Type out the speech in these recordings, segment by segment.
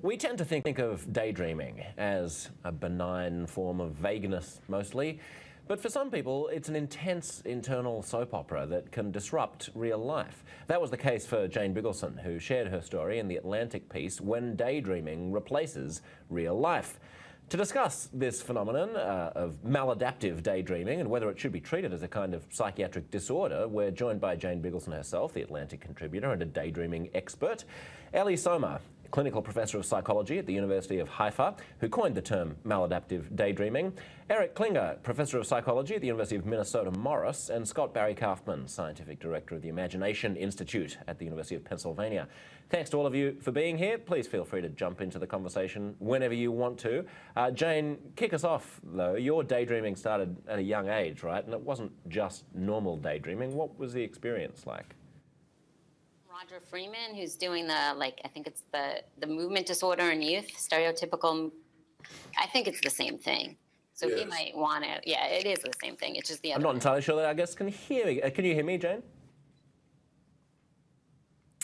We tend to think of daydreaming as a benign form of vagueness mostly, but for some people it's an intense internal soap opera that can disrupt real life. That was the case for Jane Biggleson, who shared her story in the Atlantic piece, When Daydreaming Replaces Real Life. To discuss this phenomenon of maladaptive daydreaming and whether it should be treated as a kind of psychiatric disorder, we're joined by Jane Biggleson herself, the Atlantic contributor and a daydreaming expert, Ellie Zommer, clinical professor of psychology at the University of Haifa, who coined the term maladaptive daydreaming, Eric Klinger, professor of psychology at the University of Minnesota Morris, and Scott Barry Kaufman, scientific director of the Imagination Institute at the University of Pennsylvania. Thanks to all of you for being here. Please feel free to jump into the conversation whenever you want to. Jane, kick us off, though. Your daydreaming started at a young age, right? And it wasn't just normal daydreaming. What was the experience like? Roger Freeman, who's doing the, I think it's the movement disorder in youth, stereotypical, I think it's the same thing. So yes. He might want to, yeah, it is the same thing. It's just the other I'm not entirely sure that our guests can hear me. Can you hear me, Jane?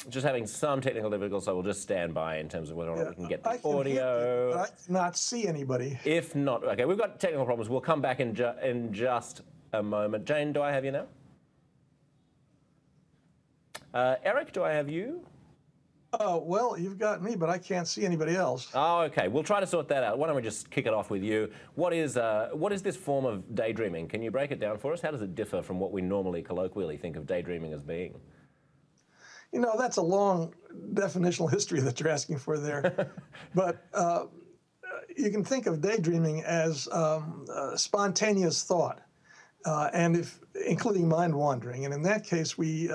Just having some technical difficulties, so we'll just stand by in terms of whether or not we can get the audio. But I cannot see anybody. If not, okay, we've got technical problems. We'll come back in just a moment. Jane, do I have you now? Eric, do I have you? Oh, well, you've got me, but I can't see anybody else. Oh, okay. We'll try to sort that out. Why don't we just kick it off with you? What is this form of daydreaming? Can you break it down for us? How does it differ from what we normally colloquially think of daydreaming as being? You know, that's a long definitional history that you're asking for there. But you can think of daydreaming as spontaneous thought, including mind wandering. And in that case, we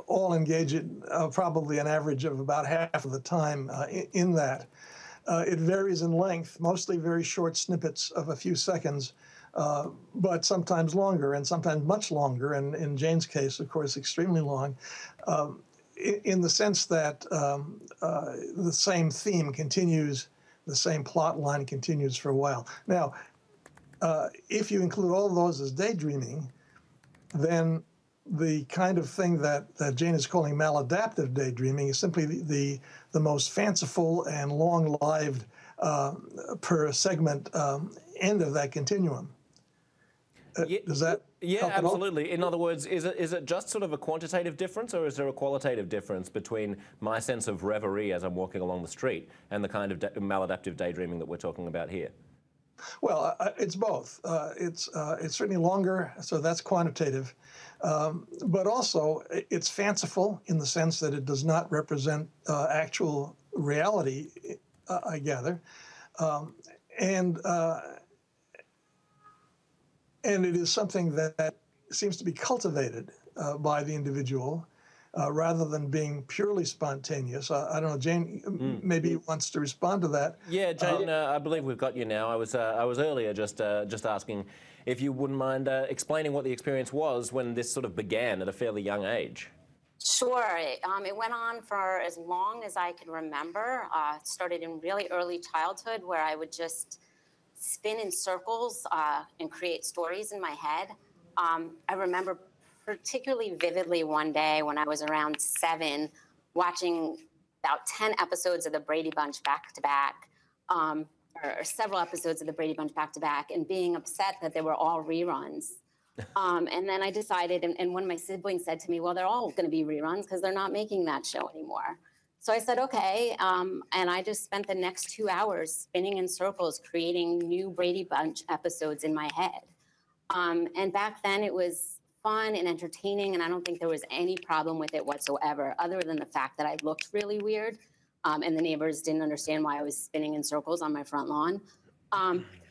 all engage in probably an average of about half of the time in that. It varies in length, mostly very short snippets of a few seconds, but sometimes longer and sometimes much longer. And in Jane's case, of course, extremely long. In the sense that the same theme continues, the same plot line continues for a while. Now, if you include all of those as daydreaming, then the kind of thing that Jane is calling maladaptive daydreaming is simply the most fanciful and long-lived per segment end of that continuum. Does that Yeah, absolutely. In other words, is it just sort of a quantitative difference, or is there a qualitative difference between my sense of reverie as I'm walking along the street and the kind of maladaptive daydreaming that we're talking about here? Well, it's both. It's certainly longer, so that's quantitative. But also, it's fanciful in the sense that it does not represent actual reality, I gather. And it is something that seems to be cultivated by the individual rather than being purely spontaneous. I don't know, Jane maybe wants to respond to that. Yeah, Jane, I believe we've got you now. I was earlier just asking if you wouldn't mind explaining what the experience was when this sort of began at a fairly young age. Sure. It went on for as long as I can remember. It started in really early childhood where I would just spin in circles and create stories in my head. I remember particularly vividly one day when I was around 7, watching about 10 episodes of the Brady Bunch back to back, or several episodes of the Brady Bunch back to back, and being upset that they were all reruns. And then I decided, and one of my siblings said to me, well, they're all going to be reruns because they're not making that show anymore. So I said, okay, and I just spent the next 2 hours spinning in circles, creating new Brady Bunch episodes in my head. And back then it was fun and entertaining, and I don't think there was any problem with it whatsoever, other than the fact that I looked really weird, and the neighbors didn't understand why I was spinning in circles on my front lawn.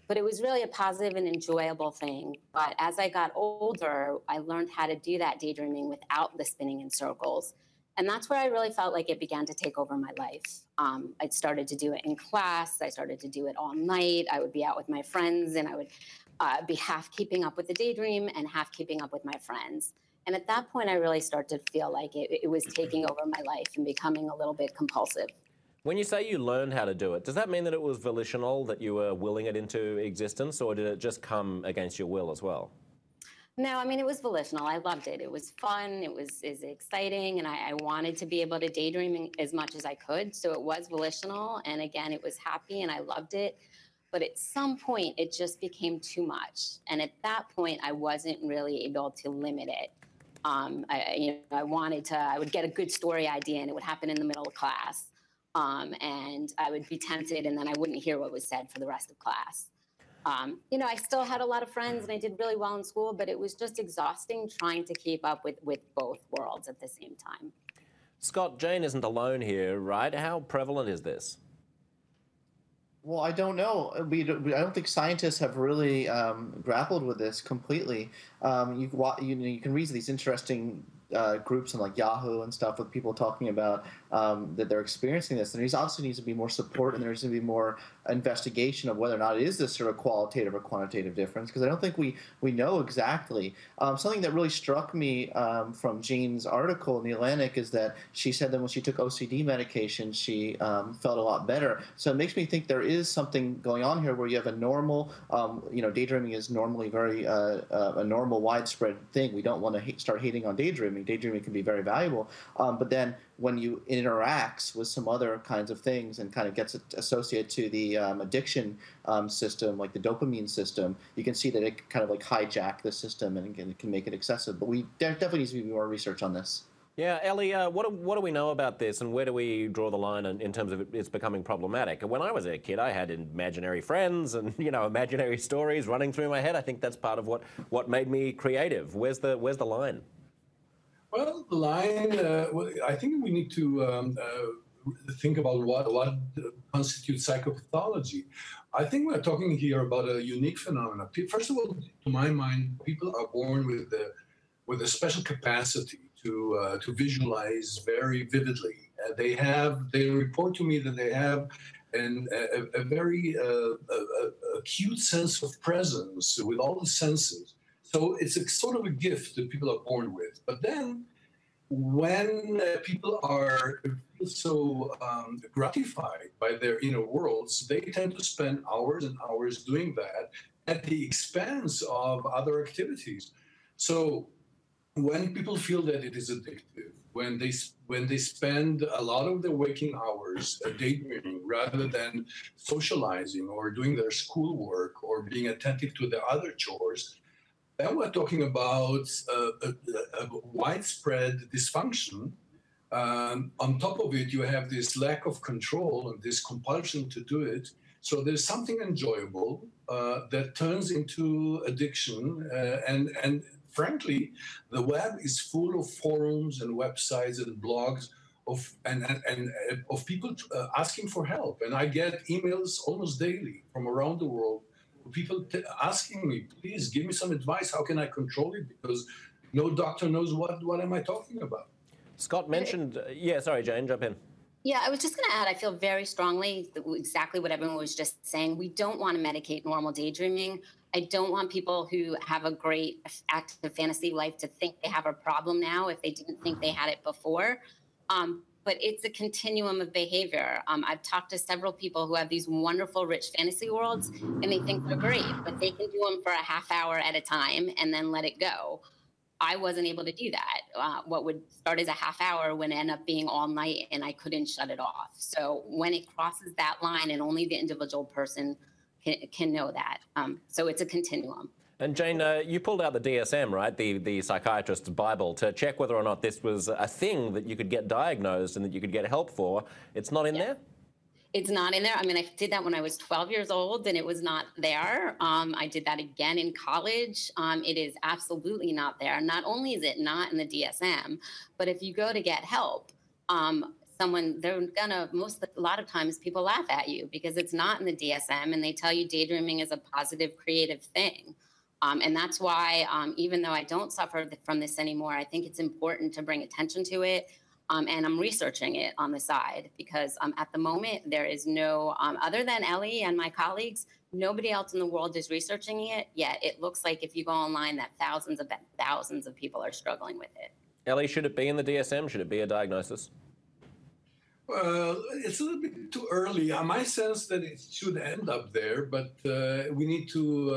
But it was really a positive and enjoyable thing. But as I got older, I learned how to do that daydreaming without the spinning in circles. And that's where I really felt like it began to take over my life. I started to do it in class. I started to do it all night. I would be out with my friends, and I would be half keeping up with the daydream and half keeping up with my friends. And at that point, I really started to feel like it was taking over my life and becoming a little bit compulsive. When you say you learned how to do it, does that mean that it was volitional, that you were willing it into existence, or did it just come against your will as well? No, I mean, it was volitional. I loved it. It was fun. It was exciting. And I wanted to be able to daydream as much as I could. So it was volitional. And again, it was happy and I loved it. But at some point, it just became too much. And at that point, I wasn't really able to limit it. I would get a good story idea and it would happen in the middle of class. And I would be tempted and then I wouldn't hear what was said for the rest of class. I still had a lot of friends and I did really well in school, but it was just exhausting trying to keep up with both worlds at the same time. Scott, Jane isn't alone here, right? How prevalent is this? Well, I don't know. I don't think scientists have really grappled with this completely. You can read these interesting groups on like Yahoo and stuff with people talking about that they're experiencing this. And there obviously needs to be more support and there's going to be more investigation of whether or not it is this sort of qualitative or quantitative difference, because I don't think we know exactly. Something that really struck me from Jean's article in The Atlantic is that she said that when she took OCD medication, she felt a lot better. So it makes me think there is something going on here where you have a normal, daydreaming is normally very a normal widespread thing. We don't want to start hating on daydreaming. Daydreaming can be very valuable, but then when you interacts with some other kinds of things and kind of gets associated to the addiction system, like the dopamine system, you can see that it kind of like hijack the system and it can make it excessive. But there definitely needs to be more research on this. Yeah, Ellie, what do we know about this and where do we draw the line in terms of it's becoming problematic? When I was a kid, I had imaginary friends and, imaginary stories running through my head. I think that's part of what made me creative. Where's the line? Well, the line, I think we need to think about what constitutes psychopathology. I think we're talking here about a unique phenomenon. First of all, to my mind, people are born with a special capacity to visualize very vividly. They report to me that they have a very acute sense of presence with all the senses. So it's a sort of a gift that people are born with. But then when people are so gratified by their inner worlds, they tend to spend hours and hours doing that at the expense of other activities. So when people feel that it is addictive, when they spend a lot of their waking hours daydreaming rather than socializing or doing their schoolwork or being attentive to their other chores, then we're talking about a widespread dysfunction. On top of it, you have this lack of control and this compulsion to do it. So there's something enjoyable that turns into addiction. And frankly, the web is full of forums and websites and blogs of people asking for help. And I get emails almost daily from around the world. People asking me, please give me some advice. How can I control it? Because no doctor knows what am I talking about. Scott mentioned, sorry, Jane, jump in. Yeah, I was just going to add, I feel very strongly exactly what everyone was just saying. We don't want to medicate normal daydreaming. I don't want people who have a great active fantasy life to think they have a problem now if they didn't think they had it before. But it's a continuum of behavior. I've talked to several people who have these wonderful, rich fantasy worlds, and they think they're great, but they can do them for a half hour at a time and then let it go. I wasn't able to do that. What would start as a half hour would end up being all night, and I couldn't shut it off. So when it crosses that line, and only the individual person can know that. So it's a continuum. And Jane, you pulled out the DSM, right, the psychiatrist's Bible, to check whether or not this was a thing that you could get diagnosed and that you could get help for. It's not in there? It's not in there. I mean, I did that when I was 12 years old, and it was not there. I did that again in college. It is absolutely not there. Not only is it not in the DSM, but if you go to get help, a lot of times people laugh at you because it's not in the DSM, and they tell you daydreaming is a positive, creative thing. And that's why, even though I don't suffer from this anymore, I think it's important to bring attention to it. And I'm researching it on the side because at the moment, there is no, other than Ellie and my colleagues, nobody else in the world is researching it yet. It looks like if you go online that thousands of people are struggling with it. Ellie, should it be in the DSM? Should it be a diagnosis? It's a little bit too early. My sense that it should end up there, but we need to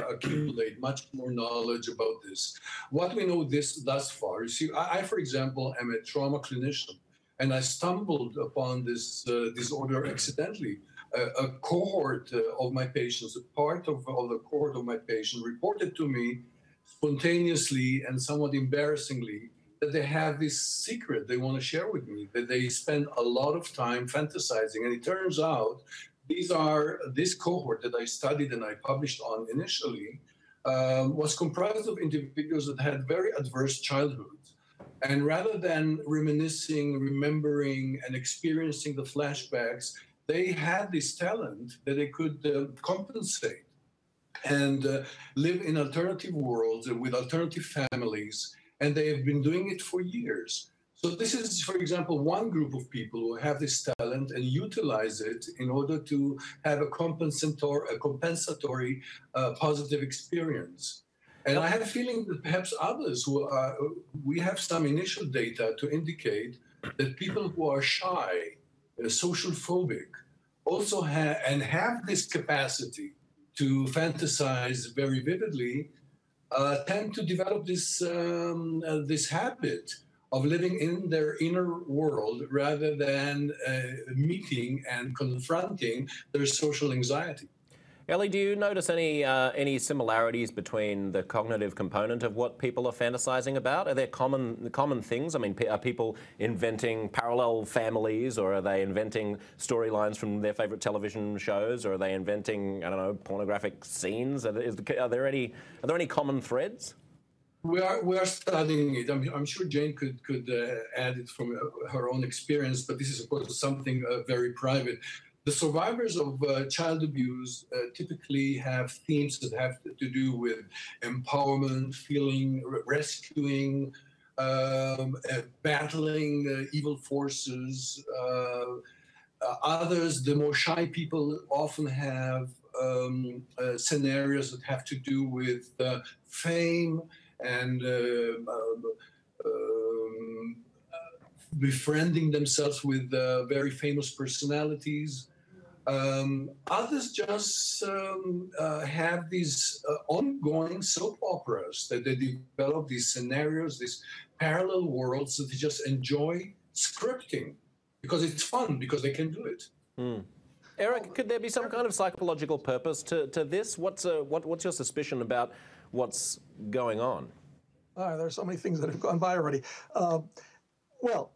accumulate much more knowledge about this. What we know thus far, you see, for example, am a trauma clinician, and I stumbled upon this disorder accidentally. A cohort of my patients, a part of the cohort of my patients reported to me spontaneously and somewhat embarrassingly that they have this secret they want to share with me, that they spend a lot of time fantasizing. And it turns out this cohort that I studied and I published on initially was comprised of individuals that had very adverse childhoods. And rather than reminiscing, remembering, and experiencing the flashbacks, they had this talent that they could compensate and live in alternative worlds with alternative families, and they have been doing it for years. So this is, for example, one group of people who have this talent and utilize it in order to have a compensatory positive experience. And I have a feeling that perhaps others we have some initial data to indicate that people who are shy, social phobic, also have this capacity to fantasize very vividly, tend to develop this habit of living in their inner world rather than meeting and confronting their social anxiety. Ellie, do you notice any similarities between the cognitive component of what people are fantasizing about? Are there common things? I mean, are people inventing parallel families, or are they inventing storylines from their favorite television shows, or are they inventing, I don't know, pornographic scenes? Are there any common threads? We are studying it. I'm sure Jane could add it from her own experience, but this is, of course, something very private. The survivors of child abuse typically have themes that have to do with empowerment, feeling, rescuing, battling evil forces. Others, the more shy people, often have scenarios that have to do with fame and befriending themselves with very famous personalities. Others just have these ongoing soap operas that they develop, these scenarios, these parallel worlds that they just enjoy scripting because it's fun, because they can do it. Eric, could there be some kind of psychological purpose to this? What's your suspicion about what's going on? There are so many things that have gone by already. Well,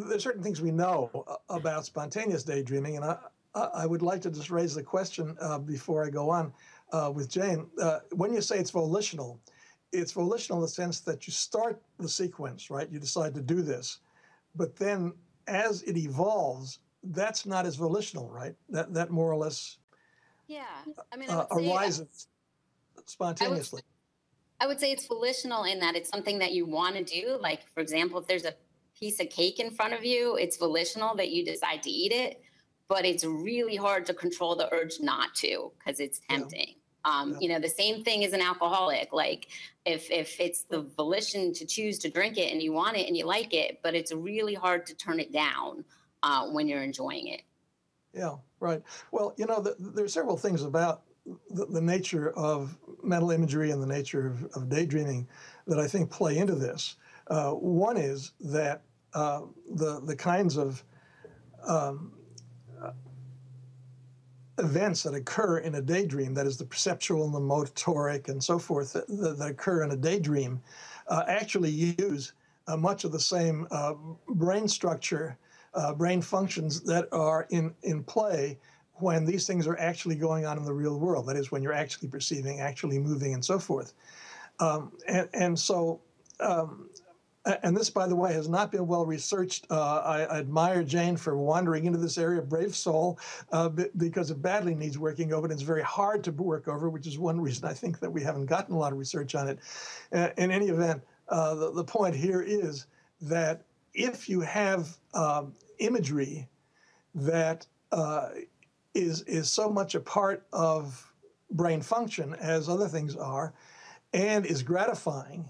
there's certain things we know about spontaneous daydreaming, and I would like to just raise the question before I go on with Jane. When you say it's volitional in the sense that you start the sequence, right? You decide to do this, but then as it evolves, that's not as volitional, right? That more or less arises spontaneously. I would say it's volitional in that it's something that you want to do. Like, for example, if there's a piece of cake in front of you, it's volitional that you decide to eat it, but it's really hard to control the urge not to because it's tempting. You know, the same thing as an alcoholic. Like, if it's the volition to choose to drink it and you want it and you like it, but it's really hard to turn it down when you're enjoying it. Yeah, right. Well, you know, there are several things about the nature of mental imagery and the nature of daydreaming that I think play into this. One is that the kinds of events that occur in a daydream, that is the perceptual and the motoric and so forth, that occur in a daydream, actually use much of the same brain structure, brain functions that are in play when these things are actually going on in the real world. That is, when you're actually perceiving, actually moving, and so forth. And this, by the way, has not been well researched. I admire Jane for wandering into this area, brave soul, because it badly needs working over, and it's very hard to work over, which is one reason I think that we haven't gotten a lot of research on it. In any event, the point here is that if you have imagery that is so much a part of brain function as other things are, and is gratifying,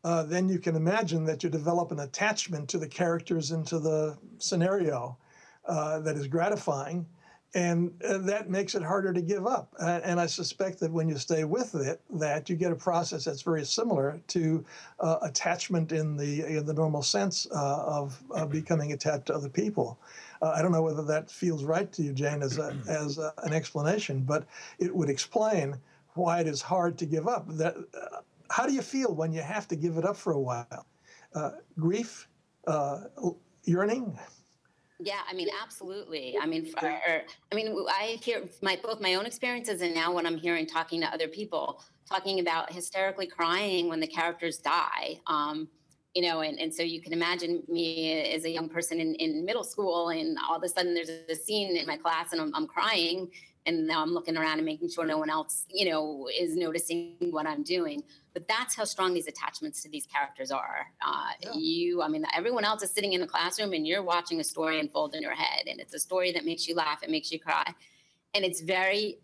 then you can imagine that you develop an attachment to the characters and to the scenario that is gratifying, and that makes it harder to give up. And I suspect that when you stay with it, that you get a process that's very similar to attachment in the normal sense of becoming attached to other people. I don't know whether that feels right to you, Jane, as an explanation, but it would explain why it is hard to give up. How do you feel when you have to give it up for a while? Grief, yearning? Yeah, I mean, absolutely. I mean, I hear both my own experiences and now when I'm hearing talking to other people talking about hysterically crying when the characters die. And so you can imagine me as a young person in middle school, and all of a sudden there's a scene in my class, and I'm crying, and now I'm looking around and making sure no one else, is noticing what I'm doing. But that's how strong these attachments to these characters are. Everyone else is sitting in the classroom, and you're watching a story unfold in your head, and it's a story that makes you laugh, it makes you cry. And it's very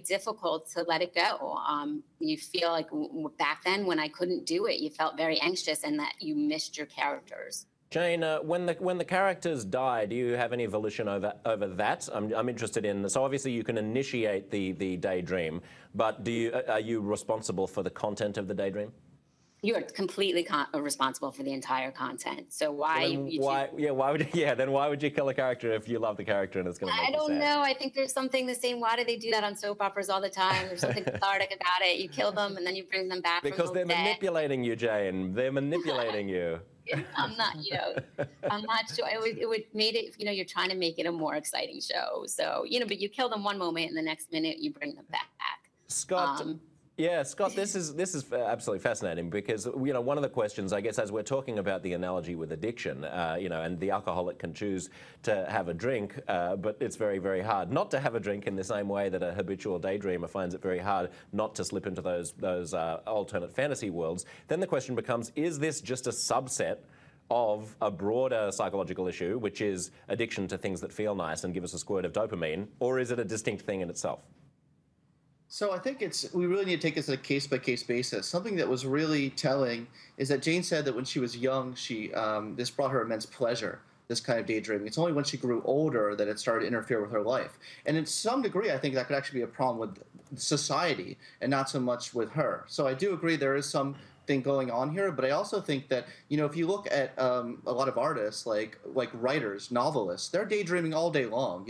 difficult to let it go. You feel like back then when I couldn't do it, you felt very anxious and that you missed your characters. Jane, when the characters die, do you have any volition over that? I'm interested in. So obviously you can initiate the daydream, but are you responsible for the content of the daydream? You are completely responsible for the entire content. So why would you kill a character if you love the character and it's going to make you sad? I don't know. I think there's something the same. Why do they do that on soap operas all the time? There's something cathartic about it. You kill them and then you bring them back. Because they're manipulating you, Jane. They're manipulating you. I'm not sure. It would made it, you're trying to make it a more exciting show. So, but you kill them one moment and the next minute you bring them back. Scott, Scott, this is absolutely fascinating because, one of the questions, I guess, as we're talking about the analogy with addiction, and the alcoholic can choose to have a drink, but it's very, very hard not to have a drink in the same way that a habitual daydreamer finds it very hard not to slip into those alternate fantasy worlds. Then the question becomes, is this just a subset of a broader psychological issue, which is addiction to things that feel nice and give us a squirt of dopamine, or is it a distinct thing in itself? So I think we really need to take this on a case-by-case basis. Something that was really telling is that Jane said that when she was young, this brought her immense pleasure, this kind of daydreaming. It's only when she grew older that it started to interfere with her life. And in some degree, I think that could actually be a problem with society and not so much with her. So I do agree there is something going on here, but I also think that, if you look at a lot of artists, like writers, novelists, they're daydreaming all day long,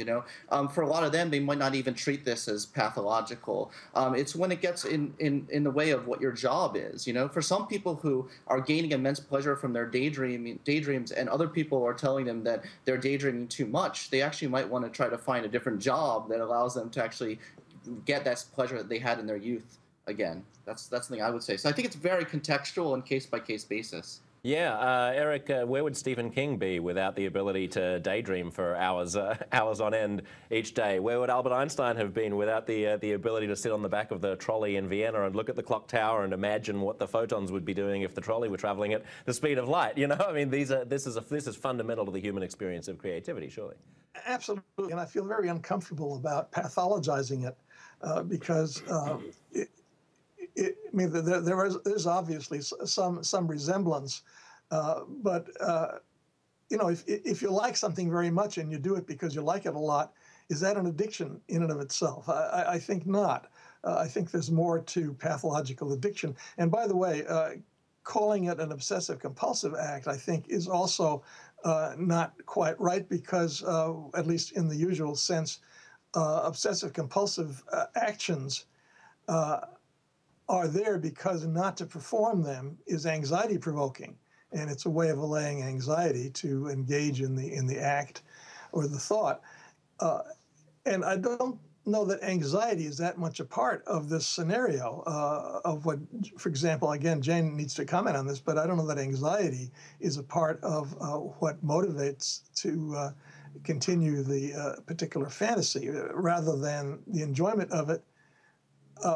For a lot of them, they might not even treat this as pathological. It's when it gets in the way of what your job is, For some people who are gaining immense pleasure from their daydreams and other people are telling them that they're daydreaming too much, they actually might want to try to find a different job that allows them to actually get that pleasure that they had in their youth. Again, that's something I would say. So I think it's very contextual and case-by-case basis. Yeah, Eric, where would Stephen King be without the ability to daydream for hours on end each day? Where would Albert Einstein have been without the ability to sit on the back of the trolley in Vienna and look at the clock tower and imagine what the photons would be doing if the trolley were traveling at the speed of light? This is fundamental to the human experience of creativity, surely. Absolutely, and I feel very uncomfortable about pathologizing it because. There's obviously some resemblance, but if you like something very much and you do it because you like it a lot, is that an addiction in and of itself? I think not. I think there's more to pathological addiction. And by the way, calling it an obsessive-compulsive act, I think, is also not quite right because, at least in the usual sense, obsessive-compulsive actions are there because not to perform them is anxiety provoking, and it's a way of allaying anxiety to engage in the act or the thought. And I don't know that anxiety is that much a part of this scenario of what, for example, again, Jane needs to comment on this, but I don't know that anxiety is a part of what motivates to continue the particular fantasy rather than the enjoyment of it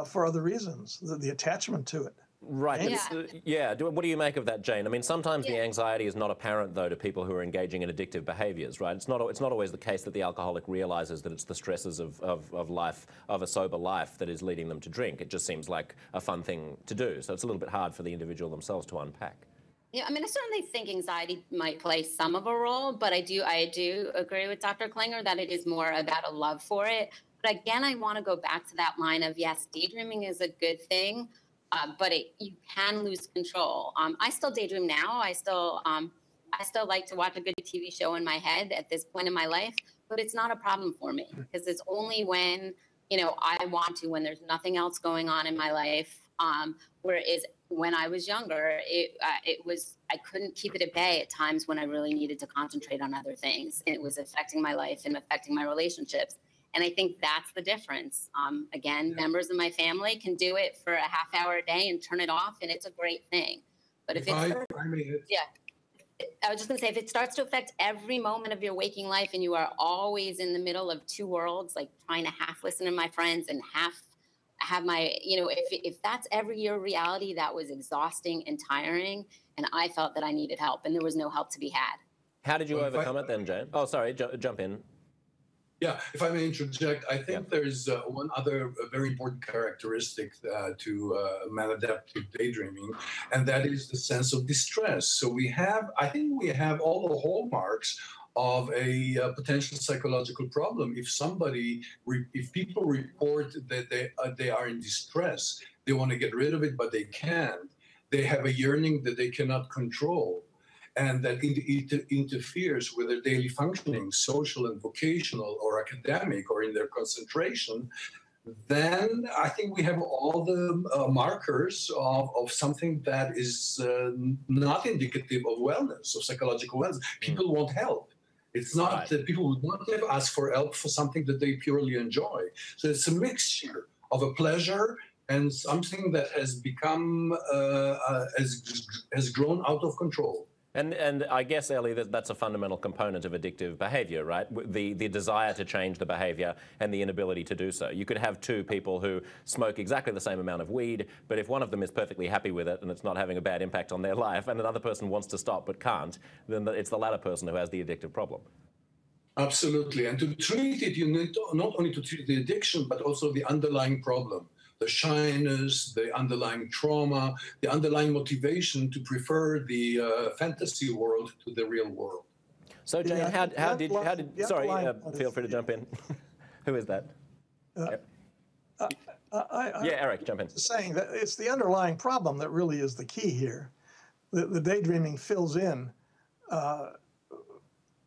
for other reasons, the attachment to it. Right. Yeah. What do you make of that, Jane? I mean, sometimes the anxiety is not apparent, though, to people who are engaging in addictive behaviours, right? It's not always the case that the alcoholic realises that it's the stresses of life, of a sober life, that is leading them to drink. It just seems like a fun thing to do. So it's a little bit hard for the individual themselves to unpack. Yeah, I mean, I certainly think anxiety might play some of a role, but I do agree with Dr. Klinger that it is more about a love for it. But again, I want to go back to that line of, yes, daydreaming is a good thing, but you can lose control. I still daydream now. I still like to watch a good TV show in my head at this point in my life, but it's not a problem for me because it's only when, I want to, when there's nothing else going on in my life. Whereas when I was younger, I couldn't keep it at bay at times when I really needed to concentrate on other things. It was affecting my life and affecting my relationships. And I think that's the difference. Again, members of my family can do it for a half hour a day and turn it off, and it's a great thing. But if I was just going to say, if it starts to affect every moment of your waking life and you are always in the middle of two worlds, like trying to half listen to my friends and half have my, if that's every year reality, that was exhausting and tiring. And I felt that I needed help and there was no help to be had. How did you overcome it then, Jane? Oh, sorry, jump in. Yeah, if I may interject, I think there's one other very important characteristic to maladaptive daydreaming, and that is the sense of distress. So I think we have all the hallmarks of a potential psychological problem. If people report that they are in distress, they want to get rid of it, but they can't. They have a yearning that they cannot control, and that it interferes with their daily functioning, social and vocational or academic or in their concentration, then I think we have all the markers of something that is not indicative of wellness, of psychological wellness. People want help. It's not that people would not have asked for help for something that they purely enjoy. So it's a mixture of a pleasure and something that has become, has grown out of control. And I guess, Ellie, that's a fundamental component of addictive behaviour, right? The desire to change the behaviour and the inability to do so. You could have two people who smoke exactly the same amount of weed, but if one of them is perfectly happy with it and it's not having a bad impact on their life, and another person wants to stop but can't, then it's the latter person who has the addictive problem. Absolutely. And to treat it, you need not only to treat the addiction, but also the underlying problem. The shyness, the underlying trauma, the underlying motivation to prefer the fantasy world to the real world. So, Jane, how did sorry, feel free to jump in. Who is that? Eric, jump in. Saying that it's the underlying problem that really is the key here. The daydreaming fills in.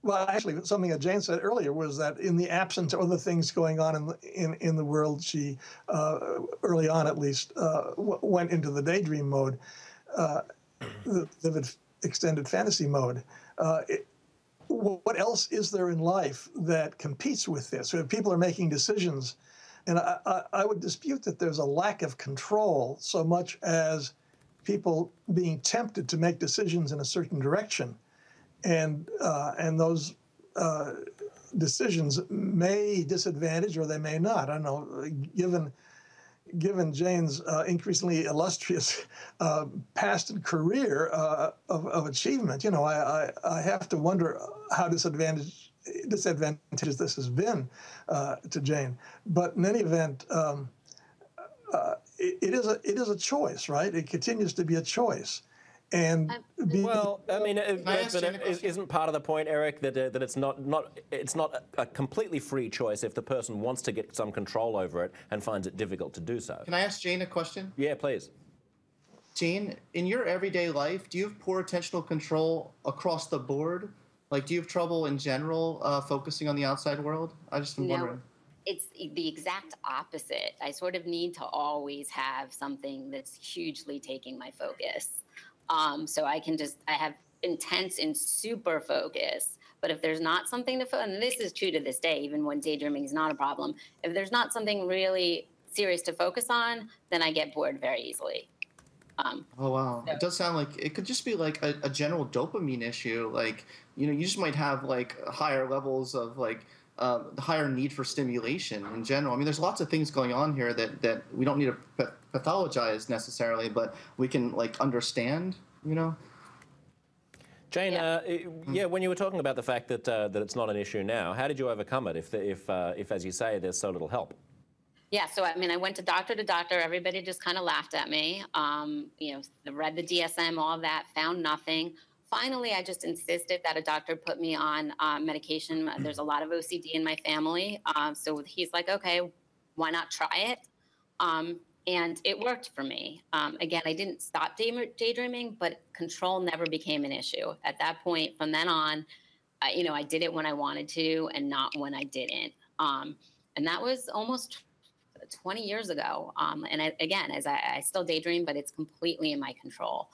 Well, actually, something that Jane said earlier was that in the absence of other things going on in the world, she, early on at least, went into the daydream mode, the vivid extended fantasy mode. What else is there in life that competes with this? People are making decisions, and I would dispute that there's a lack of control so much as people being tempted to make decisions in a certain direction. And those decisions may disadvantage or they may not. I don't know. Given Jane's increasingly illustrious past and career of achievement, I have to wonder how disadvantageous this has been to Jane. But in any event, it is a choice, right? It continues to be a choice. And well, I mean, isn't part of the point, Eric, that it's not a completely free choice if the person wants to get some control over it and finds it difficult to do so? Can I ask Jane a question? Yeah, please. Jane, in your everyday life, do you have poor attentional control across the board? Like, do you have trouble in general focusing on the outside world? I just am wondering. It's the exact opposite. I sort of need to always have something that's hugely taking my focus. So I have intense and super focus, but if there's not something to focus, and this is true to this day, even when daydreaming is not a problem, if there's not something really serious to focus on, then I get bored very easily. Oh, wow. So, it does sound like it could just be like a general dopamine issue. Like, you just might have like higher levels of like the higher need for stimulation in general. I mean, there's lots of things going on here that we don't need to pathologize necessarily, but we can like understand, you know. Jane, yeah, when you were talking about the fact that that it's not an issue now, how did you overcome it? If as you say, there's so little help. Yeah, so I mean, I went to doctor. Everybody just kind of laughed at me. You know, read the DSM, all of that, found nothing. Finally, I just insisted that a doctor put me on medication. There's a lot of OCD in my family. So he's like, okay, why not try it? And it worked for me. Again, I didn't stop daydreaming, but control never became an issue. At that point, from then on, you know, I did it when I wanted to and not when I didn't. And that was almost 20 years ago. And again, as I still daydream, but it's completely in my control.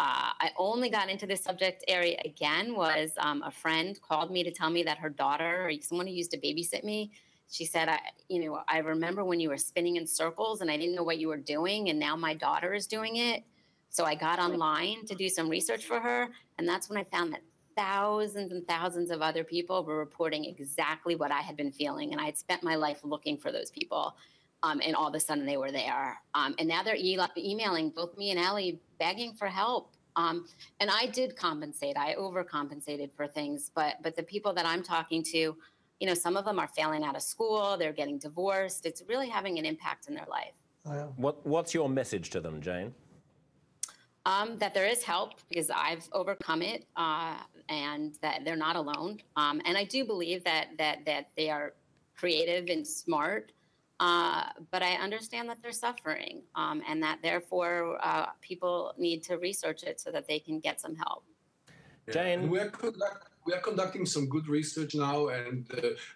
I only got into this subject area again was a friend called me to tell me that her daughter, or someone who used to babysit me, she said, you know, I remember when you were spinning in circles and I didn't know what you were doing, and now my daughter is doing it. So I got online to do some research for her, and that's when I found that thousands and thousands of other people were reporting exactly what I had been feeling, and I had spent my life looking for those people. And all of a sudden they were there. And now they're emailing both me and Ellie begging for help. And I did compensate. I overcompensated for things. But the people that I'm talking to, you know, some of them are failing out of school. They're getting divorced. It's really having an impact in their life. Oh, yeah. What's your message to them, Jane? That there is help because I've overcome it and that they're not alone. And I do believe that they are creative and smart. But I understand that they're suffering and that therefore people need to research it so that they can get some help. Jane? We are conducting some good research now, and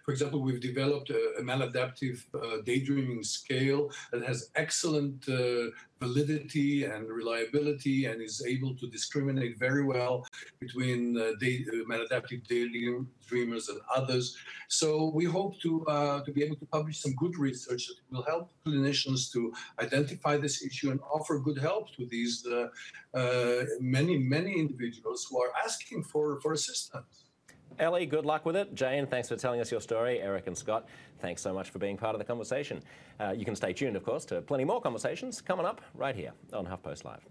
for example, we've developed a maladaptive daydreaming scale that has excellent validity and reliability and is able to discriminate very well between maladaptive daydreamers and others. So we hope to be able to publish some good research that will help clinicians to identify this issue and offer good help to these many individuals who are asking for assistance. Ellie, good luck with it. Jane, thanks for telling us your story. Eric and Scott, thanks so much for being part of the conversation. You can stay tuned, of course, to plenty more conversations coming up right here on HuffPost Live.